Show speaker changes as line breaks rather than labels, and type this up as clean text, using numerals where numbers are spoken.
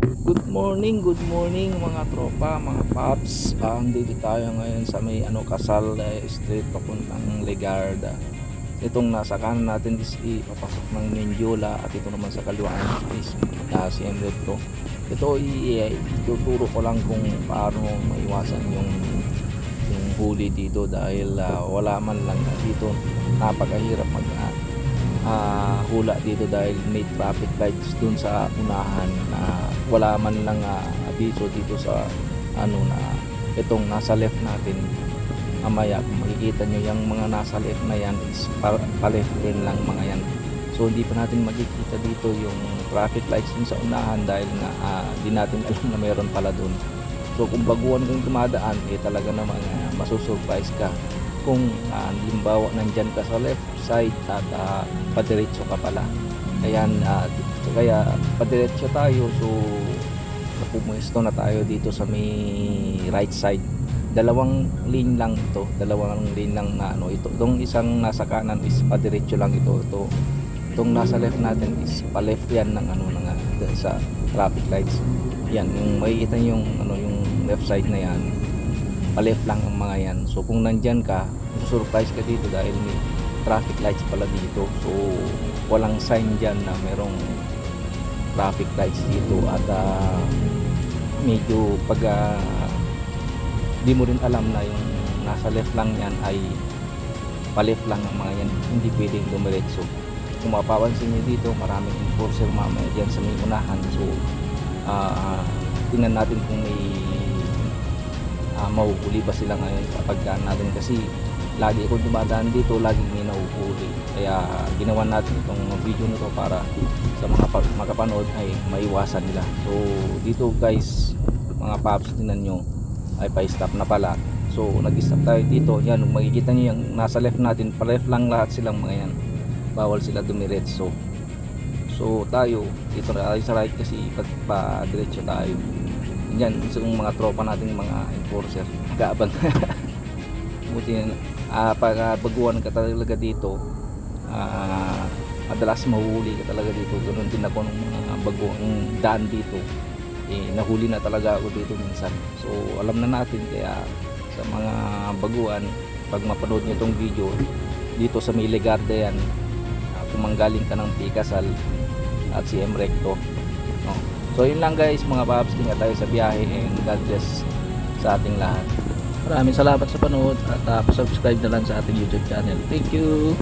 Good morning mga tropa, mga paps. Dito tayo ngayon sa may Kasal Street papuntang Legarda. Itong nasa kanan natin is papasok ng Mendiola at ito naman sa kaliwaan is CM to. Ito tuturo ko lang kung paano maiwasan yung huli dito dahil wala man lang dito, napakahirap hula dito dahil may traffic lights dun sa unahan na wala man lang abiso dito sa na itong nasa left natin. Mamaya kung makikita nyo yung mga nasa left na yan is pa-left din lang mga yan, so hindi pa natin makikita dito yung traffic lights dun sa unahan dahil nga di natin alam na meron pala dun. So kung baguhan kang dumadaan talaga namang masusurprise ka kung halimbawa nandyan ka sa left side at padiretso ka pala. Kaya padiretso tayo, so pumuesto na tayo dito sa may right side. Dalawang lane lang na ito. Itong isang nasa kanan is padiretso lang ito. Itong nasa left natin is pa left yan ng sa traffic lights. Yan yung makikita yung yung left side na yan, pa left lang ang mga yan. So kung nandyan ka, surprise ka dito dahil may traffic lights pala dito. So walang sign dyan na merong traffic lights dito at medyo pag di mo rin alam na yung nasa left lang yan ay pa left lang ang mga yan, hindi pwedeng dumiretso. Kung mapapansin nyo dito, maraming enforcer mamaya dyan sa may unahan. So tingnan natin kung may mahuhuli ba sila ngayon kapag natin, kasi lagi akong dumadaan dito, laging may nahuhuli. Kaya ginawa natin itong video nito para sa mga makapanood ay maiwasan nila. So dito guys, mga paps, tinan nyo ay pa-stop na pala. So nag-stop tayo dito. Yan, makikita nyo yung nasa left natin, pa left lang lahat silang mga yan, bawal sila dumiretso. So tayo dito na tayo sa right kasi pa diretso tayo. Yan, yung mga tropa nating mga enforcer nag-aabang. Buti pag baguhan ka talaga dito, madalas mahuhuli ka talaga dito. Ganoon din ako ng mga baguhang daan dito, nahuli na talaga ako dito minsan. So alam na natin, kaya sa mga baguhan, pag mapanood nyo itong video dito sa may Legarda yan, kung manggaling ka ng Pikasal at CM Recto, no? So yun lang guys mga paps, ingat tayo sa biyahe and God bless sa ating lahat. Maraming salamat sa panood at subscribe na lang sa ating YouTube channel. Thank you.